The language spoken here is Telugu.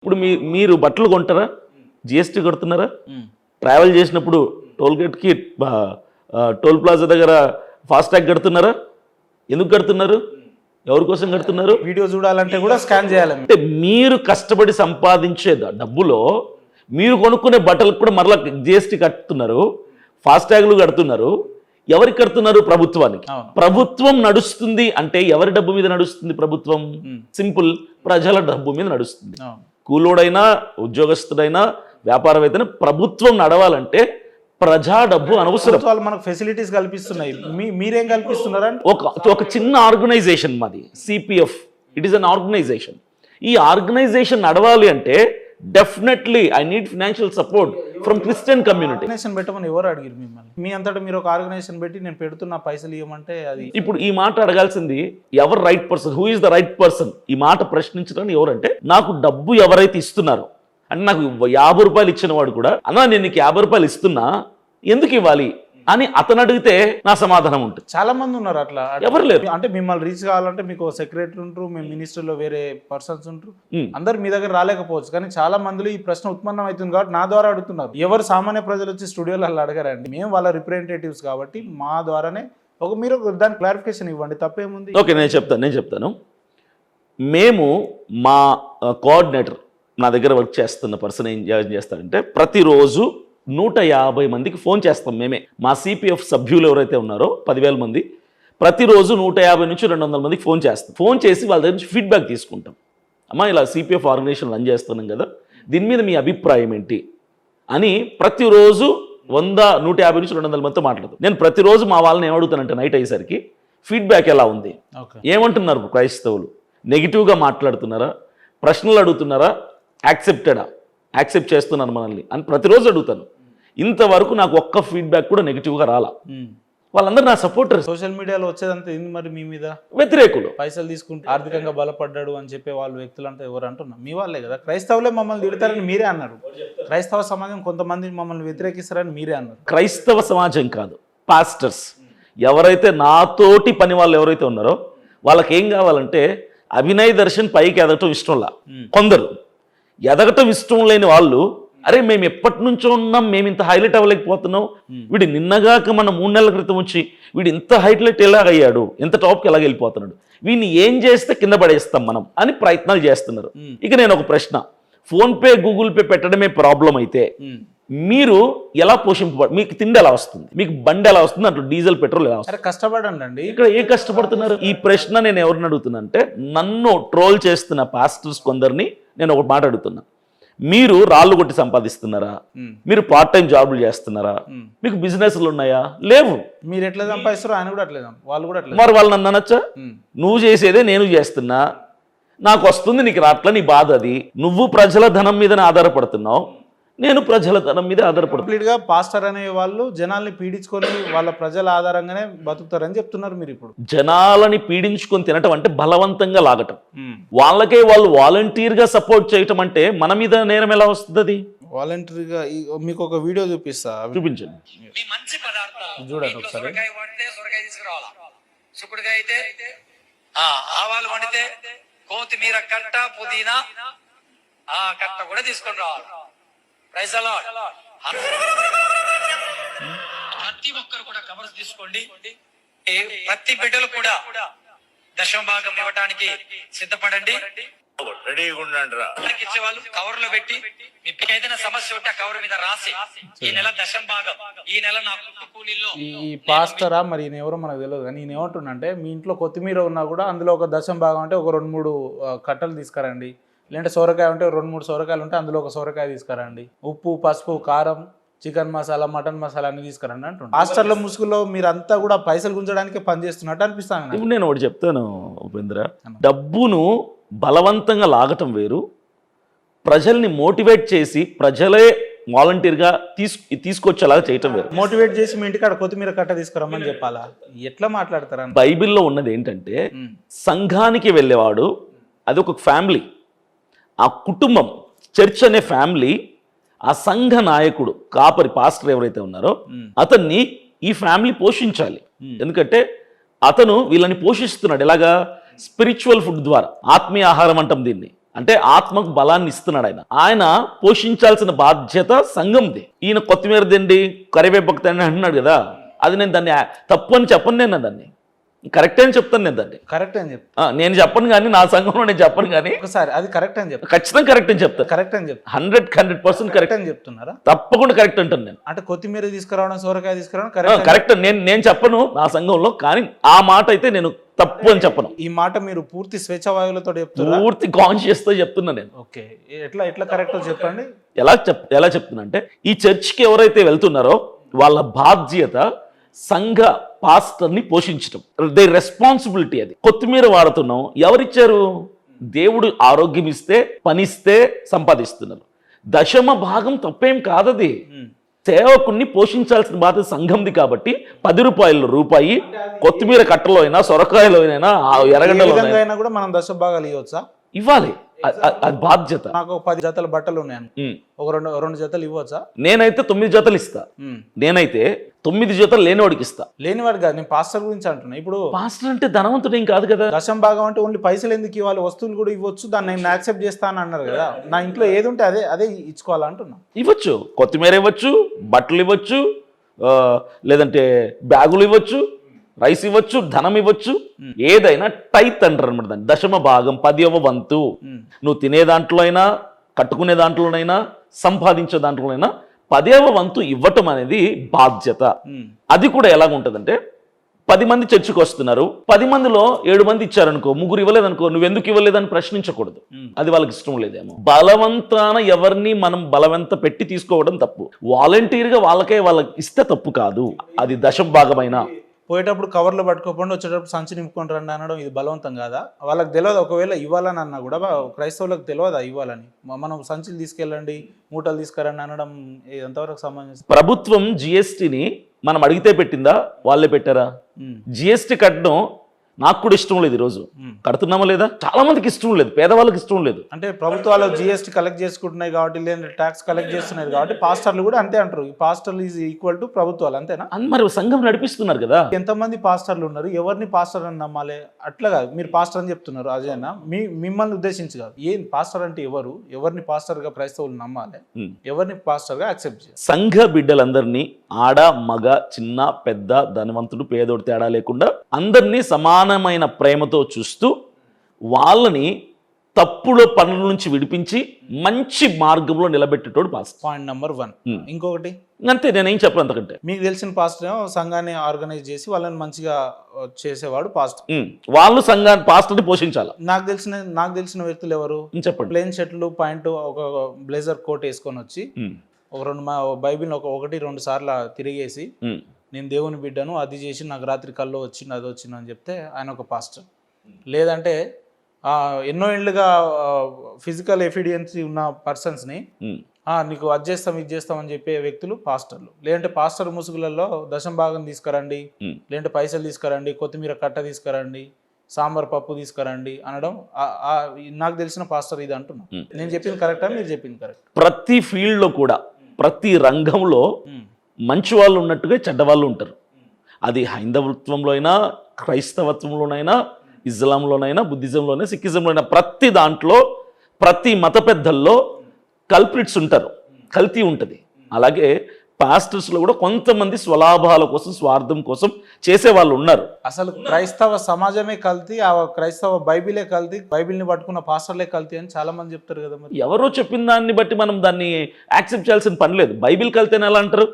ఇప్పుడు మీరు బట్టలు కొంటారా? జిఎస్టీ కడుతున్నారా? ట్రావెల్ చేసినప్పుడు టోల్ గేట్కి టోల్ ప్లాజా దగ్గర ఫాస్టాగ్ కడుతున్నారా? ఎందుకు కడుతున్నారు? ఎవరి కోసం కడుతున్నారు? వీడియో చూడాలంటే కూడా స్కాన్ చేయాలి. అంటే మీరు కష్టపడి సంపాదించే డబ్బులో మీరు కొనుక్కునే బట్టలకు కూడా మరలా జిఎస్టీ కడుతున్నారు, ఫాస్టాగ్లు కడుతున్నారు. ఎవరికి కడుతున్నారు? ప్రభుత్వానికి. ప్రభుత్వం నడుస్తుంది అంటే ఎవరి డబ్బు మీద నడుస్తుంది? ప్రభుత్వం సింపుల్, ప్రజల డబ్బు మీద నడుస్తుంది. కూలోడైనా ఉద్యోగస్తుడైనా వ్యాపారవేత్తైనా ప్రభుత్వం నడవాలంటే ప్రజా డబ్బు అనవసరం. వాళ్ళు మనకు ఫెసిలిటీస్ కల్పిస్తున్నాయి, మీరేం కల్పిస్తున్నారని ఒక చిన్న ఆర్గనైజేషన్ మాది CPF. It is an organization. ఈ ఆర్గనైజేషన్ నడవాలి అంటే definitely I need financial support from Christian community. Organization పెట్టమని ఎవరు అడిగారు మిమ్మల్ని? మీ అంతటా మీరు ఒక ఆర్గనైజేషన్ పెట్టి నేను పెడుతున్నా పైసలు ఇవ్వమంటే అది ఇప్పుడు ఈ మాట అడగాల్సింది ఎవరు right person, who is the right person? ఈ మాట ప్రశ్నించడానికి ఎవరంటే నాకు డబ్బు ఎవరైతే ఇస్తున్నారో, అంటే నాకు 50 రూపాయలు ఇచ్చిన వాడు కూడా అన్నా నేను నీకు 50 రూపాయలు ఇస్తున్నా ఎందుకు ఇవ్వాలి అని అతను అడిగితే నా సమాధానం ఉంటుంది. చాలా మంది ఉన్నారు అట్లా, ఎవరు లేరు. అంటే మిమ్మల్ని రీచ్ కావాలంటే మీకు సెక్రటరీ ఉంటారు, మీ మినిస్టర్లో వేరే పర్సన్స్ ఉంటారు, అందరు మీ దగ్గర రాలేకపోవచ్చు. కానీ చాలా మందిలో ఈ ప్రశ్న ఉత్పన్నం అవుతుంది కాబట్టి నా ద్వారా అడుగుతున్నారు. ఎవరు సామాన్య ప్రజలు వచ్చి స్టూడియోలో అలా అడగారండి, మేము వాళ్ళ రిప్రజెంటేటివ్స్ కాబట్టి మా ద్వారానే మీరు దాని క్లారిఫికేషన్ ఇవ్వండి, తప్పేముంది? ఓకే, నేను చెప్తాను. మేము మా కోఆర్డినేటర్ నా దగ్గర వర్క్ చేస్తున్న పర్సన్ ఏం చేస్తాడంటే ప్రతిరోజు 150 మందికి ఫోన్ చేస్తాం మేమే. మా సిపిఎఫ్ సభ్యులు ఎవరైతే ఉన్నారో 10,000 మంది, ప్రతిరోజు 150 నుంచి 200 మందికి ఫోన్ చేస్తాం. ఫోన్ చేసి వాళ్ళ దగ్గర నుంచి ఫీడ్బ్యాక్ తీసుకుంటాం. అమ్మా ఇలా సిపిఎఫ్ ఆర్గనైజేషన్ రన్ చేస్తున్నాం కదా, దీని మీద మీ అభిప్రాయం ఏంటి అని ప్రతిరోజు 150 నుంచి 200 మందితో మాట్లాడతాం. నేను ప్రతిరోజు మా వాళ్ళని ఏమడుగుతానంటే నైట్ అయ్యేసరికి ఫీడ్బ్యాక్ ఎలా ఉంది, ఏమంటున్నారు క్రైస్తవులు, నెగిటివ్గా మాట్లాడుతున్నారా, ప్రశ్నలు అడుగుతున్నారా, యాక్సెప్ట్ చేస్తున్నారు మనల్ని అని ప్రతిరోజు అడుగుతాను. ఇంతవరకు నాకు ఒక్క ఫీడ్బ్యాక్ కూడా నెగిటివ్గా రాలా. వాళ్ళందరూ నా సపోర్టర్స్. సోషల్ మీడియాలో వచ్చేదంతా ఏంది మరి మీ మీద? వ్యతిరేకులు. పైసలు తీసుకుంటే ఆర్థికంగా బలపడ్డాడు అని చెప్పే వాళ్ళు వ్యక్తులంతా ఎవరు అంటున్నారు? మీ వాళ్ళే కదా. క్రైస్తవులే మమ్మల్ని తిడతారని మీరే అన్నారు. క్రైస్తవ సమాజం కొంతమంది మమ్మల్ని వ్యతిరేకిస్తారని మీరే అన్నారు. క్రైస్తవ సమాజం కాదు, పాస్టర్స్ ఎవరైతే నాతోటి పని వాళ్ళు ఎవరైతే ఉన్నారో వాళ్ళకి ఏం కావాలంటే అభినయ్ దర్శన్ పైకి ఎదగటం ఇష్టంలా, కొందరు ఎదగటం ఇష్టం లేని వాళ్ళు అరే మేము ఎప్పటి నుంచో ఉన్నాం, మేము ఇంత హైలైట్ అవ్వలేకపోతున్నాం, వీడు నిన్నగాక మన 3 నెలల క్రితం వచ్చి వీడు ఇంత హైలైట్ ఎలాగయ్యాడు, ఎంత టాప్కి ఎలాగ వెళ్ళిపోతున్నాడు, వీడిని ఏం చేస్తే కింద పడేస్తాం మనం అని ప్రయత్నాలు చేస్తున్నారు. ఇక నేను ఒక ప్రశ్న, ఫోన్పే గూగుల్ పే పెట్టడమే ప్రాబ్లం అయితే మీరు ఎలా మీకు తిండి ఎలా వస్తుంది, మీకు బండి ఎలా వస్తుంది, అట్లా డీజిల్ పెట్రోల్ ఎలా వస్తుంది? కష్టపడండి. ఇక్కడ ఏ కష్టపడుతున్నారు? ఈ ప్రశ్న నేను ఎవరిని అడుగుతున్నా అంటే నన్ను ట్రోల్ చేస్తున్న పాస్టర్స్ కొందరిని నేను ఒక మాట అడుగుతున్నా. మీరు రాళ్ళు కొట్టి సంపాదిస్తున్నారా? మీరు పార్ట్ టైం జాబులు చేస్తున్నారా? మీకు బిజినెస్లు ఉన్నాయా? లేవు. మీరు ఎట్లా సంపాదిస్తారో ఆయన కూడా అట్లేదు, వాళ్ళు కూడా అట్లా. మరి వాళ్ళు నన్ను అనొచ్చా? నువ్వు చేసేదే నేను చేస్తున్నా, నాకు వస్తుంది నీకు రాట్లా, నీ బాధ అది. నువ్వు ప్రజల ధనం మీదనే ఆధారపడుతున్నావు, నేను ప్రజల ధనం మీద ఆధారపడుతున్నా. కంప్లీట్గా పాస్టర్ అనే వాళ్ళు జనాల్ని పీడించుకొని వాళ్ళ ప్రజల ఆధారంగానే బతుకుతారని చెప్తున్నారు మీరు. ఇప్పుడు జనాలని పీడించుకొని తినటం అంటే బలవంతంగా లాగటం, వాళ్ళకే వాళ్ళు వాలంటీర్గా సపోర్ట్ చేయటం అంటే మన మీద నేరం ఎలా వస్తుంది? అది వాలంటీర్గా. మీకు ఒక వీడియో చూపిస్తా, చూపించండి. చూడండి ఒకసారి. చిక్కుడుకాయ అయితే ఆవాలు వండితే కొత్తిమీర కట్ట, పుదీనా కట్ట కూడా తీసుకొని రావాలి. ప్రతి ఒక్కరు కూడా కవర్స్ తీసుకోండి. ప్రతి బిడ్డలు కూడా దశమ భాగం ఇవ్వడానికి సిద్ధపడండి. ఇచ్చేవాళ్ళు కవర్ లో పెట్టి మీకు ఏదైనా సమస్య ఉంటే ఆ కవర్ మీద రాసి ఈ నెల దశమ భాగం, ఈ నెల నాకు కూలీల్లో. ఈ పాస్టరా మరి ఈయన ఎవరో మనకు తెలియదు, కానీ ఈయన ఏమంటుండంటే మీ ఇంట్లో కొత్తిమీర ఉన్నా కూడా అందులో ఒక దశమ భాగం అంటే ఒక 2-3 కట్టలు తీసుకురండి, లేదంటే సొరకాయ ఉంటే 2-3 సొరకాయలు ఉంటే అందులో ఒక సొరకాయ తీసుకురండి, ఉప్పు, పసుపు, కారం, చికెన్ మసాలా, మటన్ మసాలా అన్ని తీసుకురండి అంటుండే. హాస్టల్లో ముసుగులో మీరంతా కూడా పైసలు గుంజడానికి పని చేస్తున్నట్టు అనిపిస్తాను. ఇప్పుడు నేను ఒకటి చెప్తాను ఉపేంద్ర, డబ్బును బలవంతంగా లాగటం వేరు, ప్రజల్ని మోటివేట్ చేసి ప్రజలే వాలంటీర్గా తీసుకొచ్చేలాగా చేయటం వేరు. మోటివేట్ చేసి మీ ఇంటికాడ కొత్తిమీర కట్ట తీసుకురమ్మని చెప్పాలా? ఎట్లా మాట్లాడతారా? బైబిల్లో ఉన్నది ఏంటంటే సంఘానికి వెళ్ళేవాడు అది ఒక ఫ్యామిలీ, ఆ కుటుంబం, చర్చ్ అనే ఫ్యామిలీ, ఆ సంఘ నాయకుడు కాపరి పాస్టర్ ఎవరైతే ఉన్నారో అతన్ని ఈ ఫ్యామిలీ పోషించాలి. ఎందుకంటే అతను వీళ్ళని పోషిస్తున్నాడు ఎలాగా? స్పిరిచువల్ ఫుడ్ ద్వారా, ఆత్మీయ ఆహారం అంటాం దీన్ని. అంటే ఆత్మకు బలాన్ని ఇస్తున్నాడు ఆయన పోషించాల్సిన బాధ్యత సంఘంది. ఈయన కొత్తిమీర తిండి కరివేపాకు తిండి అంటున్నాడు కదా, అది నేను దాన్ని తప్పు అని చెప్పను, నేను దాన్ని కరెక్ట్ అని చెప్తాను. నేను దాన్ని కరెక్ట్ అని చెప్తాను. నేను చెప్పను కానీ, నా సంఘంలో నేను చెప్పను కానీ, ఒకసారి అది కరెక్ట్ అని చెప్తాను. ఖచ్చితంగా కరెక్ట్ అని చెప్తాను. కరెక్ట్ అని చెప్తాను. 100% కరెక్ట్ అని చెప్తున్నారా? తప్పకుండా కరెక్ట్ అంటాను నేను. అంటే కొత్తిమీర తీసుకురావడం, సోరకాయ తీసుకురావడం కరెక్ట్ నేను చెప్పను నా సంఘంలో, కానీ ఆ మాట అయితే నేను తప్పు అని చెప్పను. ఈ మాట మీరు పూర్తి స్వేచ్ఛావాయువులతో చెప్తున్నారు? పూర్తి కాన్షియస్ తో చెప్తున్నా నేను. ఓకే, ఎట్లా కరెక్ట్ చెప్పండి. ఎలా చెప్తున్నా అంటే, ఈ చర్చ్కి ఎవరైతే వెళ్తున్నారో వాళ్ళ బాధ్యత సంఘ పాస్టర్ని పోషించడం, దే రెస్పాన్సిబిలిటీ. అది కొత్తిమీర వాడుతున్నాం, ఎవరిచ్చారు? దేవుడు ఆరోగ్యం ఇస్తే, పనిస్తే సంపాదిస్తున్నారు. దశమ భాగం తప్పేం కాదది. సేవకుణ్ణి పోషించాల్సిన బాధ్యత సంఘంది. కాబట్టి 10 రూపాయి కొత్తిమీర కట్టలో అయినా, సొరకాయలో అయినా, ఎర్రగడ్డలో అయినా కూడా మనం దశ భాగాలు ఇవ్వచ్చా? ఇవ్వాలి, అది బాధ్యత. నాకు 10 జతల బట్టలు ఉన్నాయి, ఒక రెండు జతలు ఇవ్వచ్చా? నేనైతే 9 జతలు ఇస్తా. నేనైతే 9 జతలు లేనివాడికి ఇస్తా. లేనివాడు కాదు, నేను పాస్టర్ గురించి అంటున్నా. ఇప్పుడు పాస్టర్ అంటే ధనవంతుడు ఏం కాదు కదా. దశం భాగం అంటే ఓన్లీ పైసలు ఎందుకు ఇవ్వాలి, వస్తువులు కూడా ఇవ్వచ్చు, దాన్ని నేను యాక్సెప్ట్ చేస్తాను అన్నారు కదా. నా ఇంట్లో ఏది ఉంటే అదే ఇచ్చుకోవాలంటున్నా. ఇవ్వచ్చు, కొత్తిమీర ఇవ్వచ్చు, బట్టలు ఇవ్వచ్చు, లేదంటే బ్యాగులు ఇవ్వచ్చు, రైస్ ఇవ్వచ్చు, ధనం ఇవ్వచ్చు, ఏదైనా టైత్ అంటారు అనమాట దాన్ని. దశమ భాగం, 10వ వంతు. నువ్వు తినే దాంట్లో అయినా, కట్టుకునే దాంట్లోనైనా, సంపాదించే దాంట్లోనైనా 10వ వంతు ఇవ్వటం అనేది బాధ్యత. అది కూడా ఎలాగుంటుందంటే, 10 మంది చర్చికి వస్తున్నారు, 10 మందిలో 7 మంది ఇచ్చారనుకో, 3 ఇవ్వలేదనుకో, నువ్వు ఎందుకు ఇవ్వలేదని ప్రశ్నించకూడదు. అది వాళ్ళకి ఇష్టం లేదేమో. బలవంతాన ఎవరిని మనం బలవంత పెట్టి తీసుకోవడం తప్పు. వాలంటీర్గా వాళ్ళకి ఇస్తే తప్పు కాదు. అది దశమ భాగమైన. పోయేటప్పుడు కవర్లో పట్టుకోకుండా వచ్చేటప్పుడు సంచి నింపుకొని రండి అనడం ఇది బలవంతం కాదా? వాళ్ళకి తెలియదు. ఒకవేళ ఇవ్వాలని అన్నా కూడా క్రైస్తవులకు తెలియదా ఇవ్వాలని? మనం సంచులు తీసుకెళ్ళండి, మూటలు తీసుకురండి అనడం ఎంతవరకు సంబంధించి? ప్రభుత్వం జిఎస్టీని మనం అడిగితే పెట్టిందా, వాళ్ళే పెట్టారా? జిఎస్టీ కట్టడం నాకు కూడా ఇష్టం లేదు. ఈరోజు కడుతున్నామా లేదా? చాలా మందికి ఇష్టం లేదు, పేదవాళ్ళకి ఇష్టం లేదు. అంటే ప్రభుత్వాలు జిఎస్టీ కలెక్ట్ చేసుకుంటున్నాయి కాబట్టి, లేదంటే ట్యాక్స్ కలెక్ట్ చేస్తున్నాయి కాబట్టి పాస్టర్లు కూడా అంతే అంటారు. ఈ పాస్టర్లు ఈజ్ ఈక్వల్ టు ప్రభుత్వాలు, అంతేనా? మరి సంఘం నడిపిస్తున్నారు కదా. ఎంతమంది పాస్టర్లు ఉన్నారు, ఎవరిని పాస్టర్ అని నమ్మాలి? అట్లా కాదు, మీరు పాస్టర్ అని చెప్తున్నారు, అదేనా? మిమ్మల్ని ఉద్దేశించి కాదు. ఏం పాస్టర్ అంటే ఎవరిని పాస్టర్ గా క్రైస్తవులు నమ్మాలి, ఎవరిని పాస్టర్ గా యాక్సెప్ట్ చేయాలి? సంఘ బిడ్డలందరినీ, ఆడ మగ, చిన్న పెద్ద, ధనవంతుడు పేదోడు తేడా లేకుండా అందరినీ సమానమైన ప్రేమతో చూస్తూ వాళ్ళని తప్పుల పనుల నుంచి విడిపించి మంచి మార్గంలో నిలబెట్టేటోడు పాస్టర్. Point number 1. ఇంకొకటి అంతే, నేనేం చెప్పను అంతకంటే. మీకు తెలిసిన పాస్టర్ ఏమో సంఘాన్ని ఆర్గనైజ్ చేసి వాళ్ళని మంచిగా చేసేవాడు పాస్టర్. వాళ్ళు సంఘాన్ని, పాస్టర్ని పోషించాలి. నాకు తెలిసిన వ్యక్తులు ఎవరు చెప్పండి. ప్లేన్ షర్ట్లు, పాయింట్, ఒక బ్లేజర్ కోట్ వేసుకొని వచ్చి ఒక బైబిల్ 1-2 సార్లు తిరిగేసి, నేను దేవుని బిడ్డను, అది చేసి నాకు రాత్రి కల్లో వచ్చింది, అది వచ్చింది అని చెప్తే ఆయన ఒక పాస్టర్. లేదంటే ఎన్నో ఏళ్ళుగా ఫిజికల్ ఎఫిడియన్సీ ఉన్న పర్సన్స్ని నీకు అది చేస్తాం ఇది చేస్తాం అని చెప్పే వ్యక్తులు పాస్టర్లు. లేదంటే పాస్టర్ ముసుగులలో దశం భాగం తీసుకురండి, లేదంటే పైసలు తీసుకురండి, కొత్తిమీర కట్ట తీసుకురండి, సాంబార్ పప్పు తీసుకురండి అనడం నాకు తెలిసిన పాస్టర్ ఇది అంటున్నా. నేను చెప్పింది కరెక్టా, మీరు చెప్పింది కరెక్ట్? ప్రతి ఫీల్డ్లో కూడా, ప్రతి రంగంలో మంచి వాళ్ళు ఉన్నట్టుగా చెడ్డవాళ్ళు ఉంటారు. అది హైందవత్వంలో అయినా, క్రైస్తవత్వంలోనైనా, ఇస్లాంలోనైనా, బుద్ధిజంలోనైనా, సిక్కిజంలోనైనా, ప్రతి దాంట్లో, ప్రతి మత పెద్దల్లో కల్ప్రిట్స్ ఉంటారు, కల్తీ ఉంటుంది. అలాగే పాస్టర్స్లో కూడా కొంతమంది స్వలాభాల కోసం, స్వార్థం కోసం చేసే వాళ్ళు ఉన్నారు. అసలు క్రైస్తవ సమాజమే కల్తీ, ఆ క్రైస్తవ బైబిలే కల్తీ, బైబిల్ని పట్టుకున్న పాస్టర్లే కల్తీ అని చాలా మంది చెప్తారు కదా. మరి ఎవరో చెప్పిన దాన్ని బట్టి మనం దాన్ని యాక్సెప్ట్ చేయాల్సిన పని లేదు. బైబిల్ కల్తీ అని ఎలా అంటారు?